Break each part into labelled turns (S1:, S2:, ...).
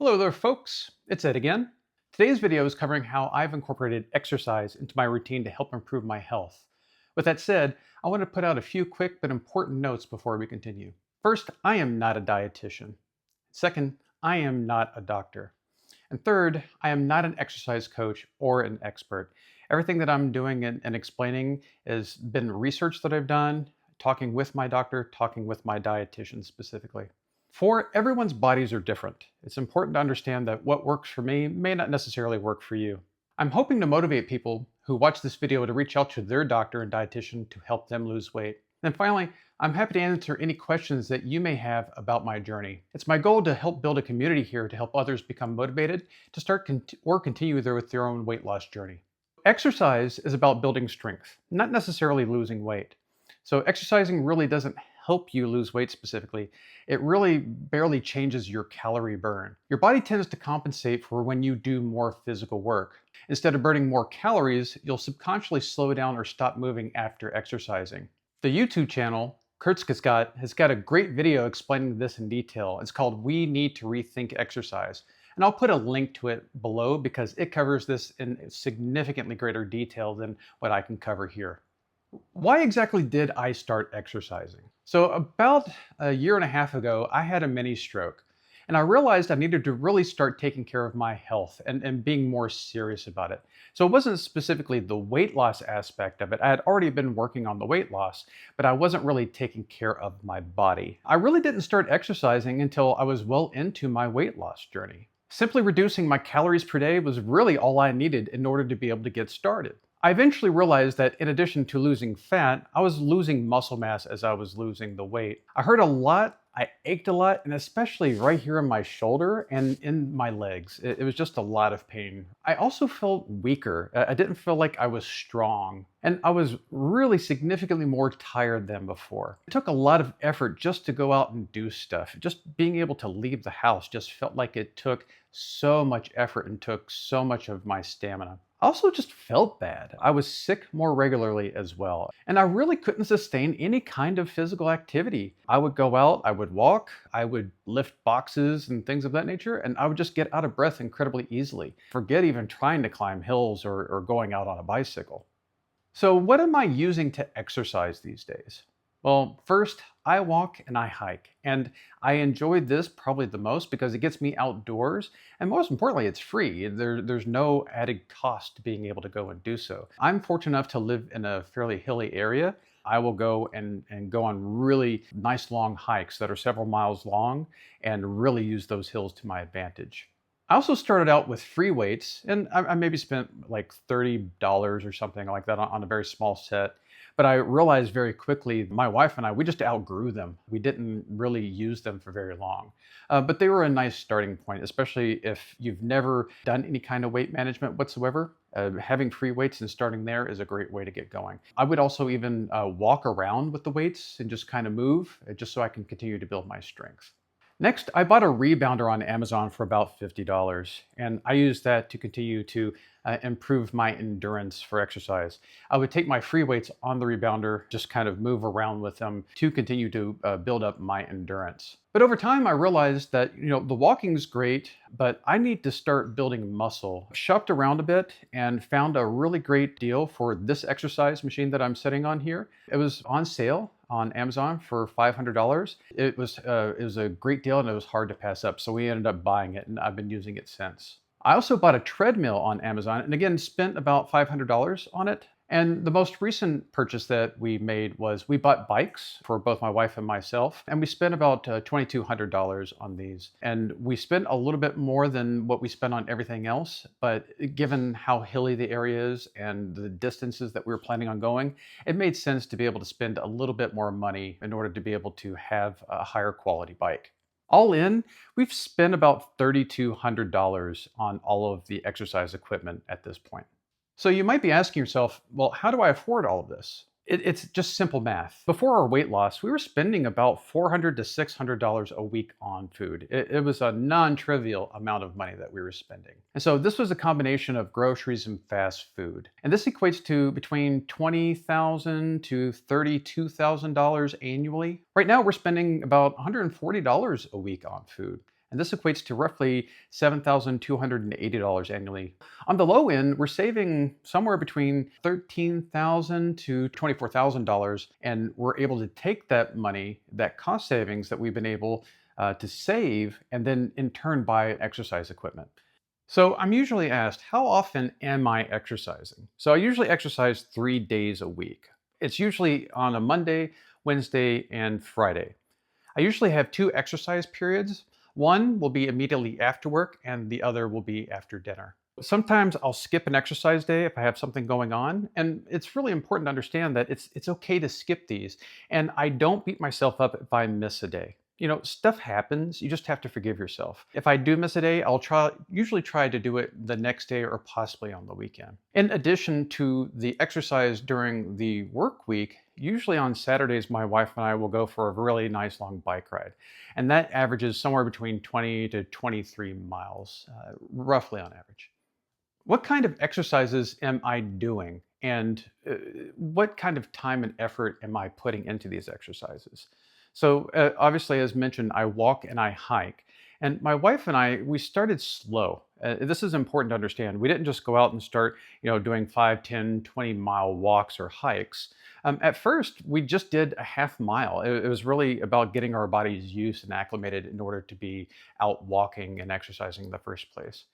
S1: Hello there, folks. It's Ed again. Today's video is covering how I've incorporated exercise into my routine to help improve my health. With that said, I want to put out a few quick but important notes before we continue. First, I am not a dietitian. Second, I am not a doctor. And third, I am not an exercise coach or an expert. Everything that I'm doing and explaining has been research that I've done, talking with my doctor, talking with my dietitian specifically. For everyone's bodies are different. It's important to understand that what works for me may not necessarily work for you. I'm hoping to motivate people who watch this video to reach out to their doctor and dietitian to help them lose weight. And finally, I'm happy to answer any questions that you may have about my journey. It's my goal to help build a community here to help others become motivated to start or continue with their own weight loss journey. Exercise is about building strength, not necessarily losing weight. So exercising really doesn't help you lose weight specifically. It really barely changes your calorie burn. Your body tends to compensate for when you do more physical work. Instead of burning more calories, you'll subconsciously slow down or stop moving after exercising. The YouTube channel Kurzgesagt has got a great video explaining this in detail. It's called We Need to Rethink Exercise. And I'll put a link to it below because it covers this in significantly greater detail than what I can cover here. Why exactly did I start exercising? So about a year and a half ago, I had a mini stroke. And I realized I needed to really start taking care of my health and being more serious about it. So it wasn't specifically the weight loss aspect of it. I had already been working on the weight loss, but I wasn't really taking care of my body. I really didn't start exercising until I was well into my weight loss journey. Simply reducing my calories per day was really all I needed in order to be able to get started. I eventually realized that in addition to losing fat, I was losing muscle mass as I was losing the weight. I hurt a lot, I ached a lot, and especially right here in my shoulder and in my legs. It was just a lot of pain. I also felt weaker. I didn't feel like I was strong. And I was really significantly more tired than before. It took a lot of effort just to go out and do stuff. Just being able to leave the house just felt like it took so much effort and took so much of my stamina. I also just felt bad. I was sick more regularly as well. And I really couldn't sustain any kind of physical activity. I would go out, I would walk, I would lift boxes and things of that nature, and I would just get out of breath incredibly easily. Forget even trying to climb hills or going out on a bicycle. So what am I using to exercise these days? Well, first, I walk and I hike, and I enjoy this probably the most because it gets me outdoors, and most importantly, it's free. There's no added cost to being able to go and do so. I'm fortunate enough to live in a fairly hilly area. I will go and go on really nice long hikes that are several miles long and really use those hills to my advantage. I also started out with free weights, and I maybe spent like $30 or something like that on a very small set. But I realized very quickly, my wife and I, we just outgrew them. We didn't really use them for very long. But they were a nice starting point, especially if you've never done any kind of weight management whatsoever. Having free weights and starting there is a great way to get going. I would also even walk around with the weights and just kind of move, just so I can continue to build my strength. Next, I bought a rebounder on Amazon for about $50, and I used that to continue to improve my endurance for exercise. I would take my free weights on the rebounder, just kind of move around with them to continue to build up my endurance. But over time, I realized that the walking's great, but I need to start building muscle. Shopped around a bit and found a really great deal for this exercise machine that I'm sitting on here. It was on sale on Amazon for $500. It was a great deal and it was hard to pass up. So we ended up buying it and I've been using it since. I also bought a treadmill on Amazon and again spent about $500 on it. And the most recent purchase that we made was we bought bikes for both my wife and myself, and we spent about $2,200 on these. And we spent a little bit more than what we spent on everything else, but given how hilly the area is and the distances that we were planning on going, it made sense to be able to spend a little bit more money in order to be able to have a higher quality bike. All in, we've spent about $3,200 on all of the exercise equipment at this point. So you might be asking yourself, well, how do I afford all of this? It's just simple math. Before our weight loss, we were spending about $400 to $600 a week on food. It was a non-trivial amount of money that we were spending. And so this was a combination of groceries and fast food. And this equates to between $20,000 to $32,000 annually. Right now, we're spending about $140 a week on food. And this equates to roughly $7,280 annually. On the low end, we're saving somewhere between $13,000 to $24,000, and we're able to take that money, that cost savings that we've been able to save, and then in turn buy exercise equipment. So I'm usually asked, how often am I exercising? So I usually exercise 3 days a week. It's usually on a Monday, Wednesday, and Friday. I usually have two exercise periods. One will be immediately after work, and the other will be after dinner. Sometimes I'll skip an exercise day if I have something going on, and it's really important to understand that it's okay to skip these, and I don't beat myself up if I miss a day. Stuff happens. You just have to forgive yourself. If I do miss a day, usually try to do it the next day or possibly on the weekend. In addition to the exercise during the work week, usually on Saturdays, my wife and I will go for a really nice long bike ride. And that averages somewhere between 20 to 23 miles, roughly on average. What kind of exercises am I doing? And what kind of time and effort am I putting into these exercises? So obviously, as mentioned, I walk and I hike. And my wife and I, we started slow. This is important to understand. We didn't just go out and start, doing 5, 10, 20-mile walks or hikes. At first, we just did a half mile. It was really about getting our bodies used and acclimated in order to be out walking and exercising in the first place.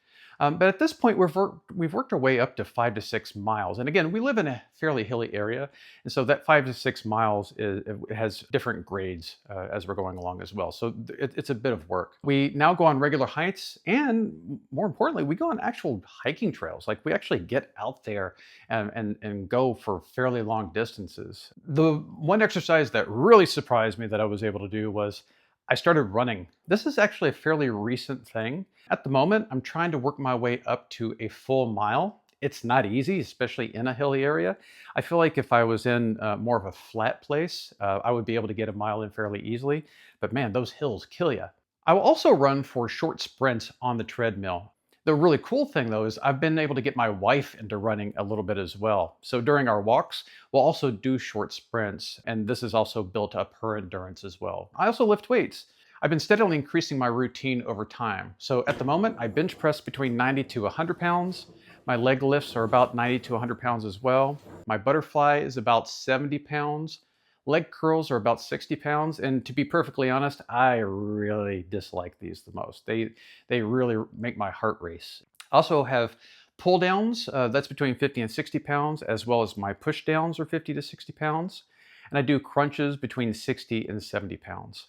S1: But at this point, we've worked our way up to 5 to 6 miles. And again, we live in a fairly hilly area. And so that 5 to 6 miles it has different grades as we're going along as well. So it's a bit of work. We now go on regular hikes. And more importantly, we go on actual hiking trails. Like we actually get out there and go for fairly long distances. The one exercise that really surprised me that I was able to do was I started running. This is actually a fairly recent thing. At the moment, I'm trying to work my way up to a full mile. It's not easy, especially in a hilly area. I feel like if I was in more of a flat place, I would be able to get a mile in fairly easily. But man, those hills kill you. I will also run for short sprints on the treadmill. The really cool thing though is I've been able to get my wife into running a little bit as well. So during our walks, we'll also do short sprints, and this has also built up her endurance as well. I also lift weights. I've been steadily increasing my routine over time. So at the moment, I bench press between 90 to 100 pounds. My leg lifts are about 90 to 100 pounds as well. My butterfly is about 70 pounds. Leg curls are about 60 pounds. And to be perfectly honest, I really dislike these the most. They really make my heart race. I also have pull downs, that's between 50 and 60 pounds, as well as my push downs are 50 to 60 pounds. And I do crunches between 60 and 70 pounds.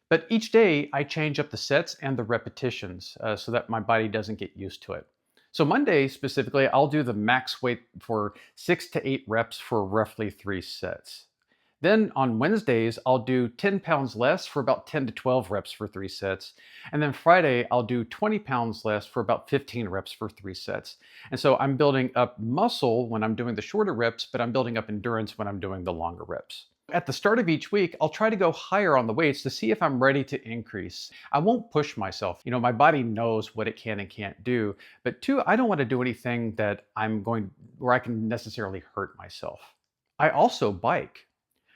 S1: But each day I change up the sets and the repetitions so that my body doesn't get used to it. So Monday specifically, I'll do the max weight for 6 to 8 reps for roughly 3 sets. Then on Wednesdays, I'll do 10 pounds less for about 10 to 12 reps for 3 sets. And then Friday, I'll do 20 pounds less for about 15 reps for 3 sets. And so I'm building up muscle when I'm doing the shorter reps, but I'm building up endurance when I'm doing the longer reps. At the start of each week, I'll try to go higher on the weights to see if I'm ready to increase. I won't push myself. My body knows what it can and can't do. But two, I don't want to do anything that where I can necessarily hurt myself. I also bike.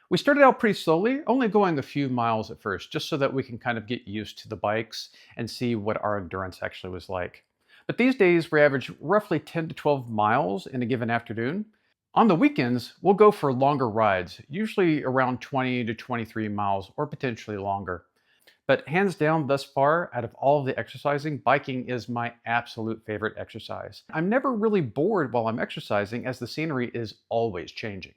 S1: We started out pretty slowly, only going a few miles at first, just so that we can kind of get used to the bikes and see what our endurance actually was like. But these days, we average roughly 10 to 12 miles in a given afternoon. On the weekends, we'll go for longer rides, usually around 20 to 23 miles or potentially longer. But hands down, thus far, out of all of the exercising, biking is my absolute favorite exercise. I'm never really bored while I'm exercising as the scenery is always changing.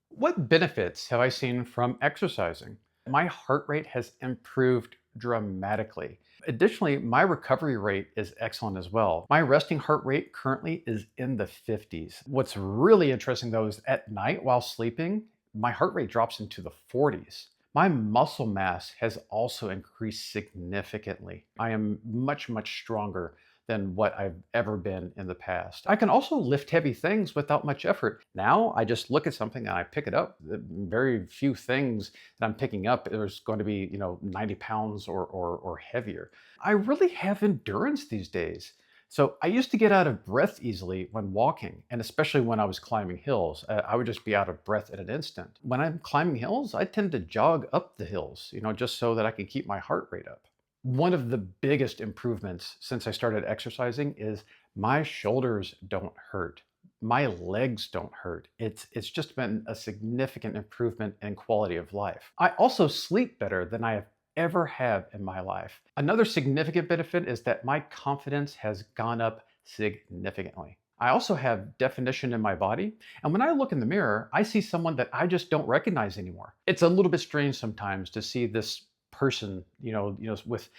S1: What benefits have I seen from exercising? My heart rate has improved dramatically. Additionally, my recovery rate is excellent as well. My resting heart rate currently is in the 50s. What's really interesting though is at night while sleeping, my heart rate drops into the 40s. My muscle mass has also increased significantly. I am much, much stronger than what I've ever been in the past. I can also lift heavy things without much effort. Now I just look at something and I pick it up. Very few things that I'm picking up is going to be, 90 pounds or heavier. I really have endurance these days. So I used to get out of breath easily when walking, and especially when I was climbing hills. I would just be out of breath in an instant. When I'm climbing hills, I tend to jog up the hills, just so that I can keep my heart rate up. One of the biggest improvements since I started exercising is my shoulders don't hurt. My legs don't hurt. It's just been a significant improvement in quality of life. I also sleep better than I have ever have in my life. Another significant benefit is that my confidence has gone up significantly. I also have definition in my body, and when I look in the mirror, I see someone that I just don't recognize anymore. It's a little bit strange sometimes to see this person, with,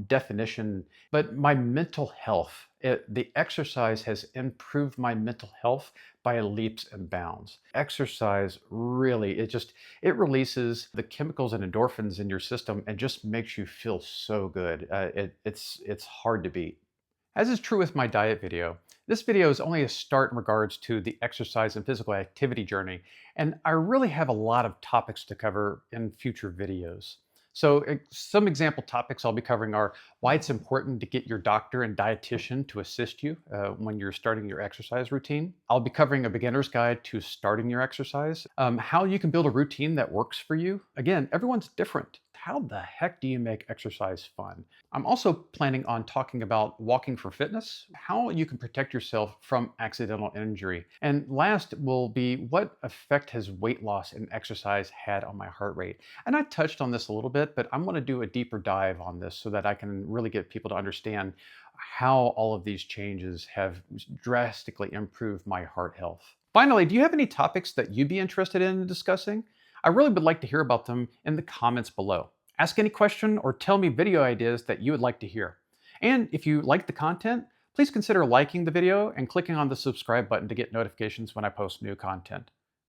S1: definition, but my mental health, the exercise has improved my mental health by leaps and bounds. Exercise really, it releases the chemicals and endorphins in your system and just makes you feel so good. It's hard to beat. As is true with my diet video, this video is only a start in regards to the exercise and physical activity journey, and I really have a lot of topics to cover in future videos. So some example topics I'll be covering are why it's important to get your doctor and dietitian to assist you when you're starting your exercise routine. I'll be covering a beginner's guide to starting your exercise, how you can build a routine that works for you. Again, everyone's different. How the heck do you make exercise fun? I'm also planning on talking about walking for fitness, how you can protect yourself from accidental injury. And last will be what effect has weight loss and exercise had on my heart rate. And I touched on this a little bit, but I'm going to do a deeper dive on this so that I can really get people to understand how all of these changes have drastically improved my heart health. Finally, do you have any topics that you'd be interested in discussing? I really would like to hear about them in the comments below. Ask any question or tell me video ideas that you would like to hear. And if you like the content, please consider liking the video and clicking on the subscribe button to get notifications when I post new content.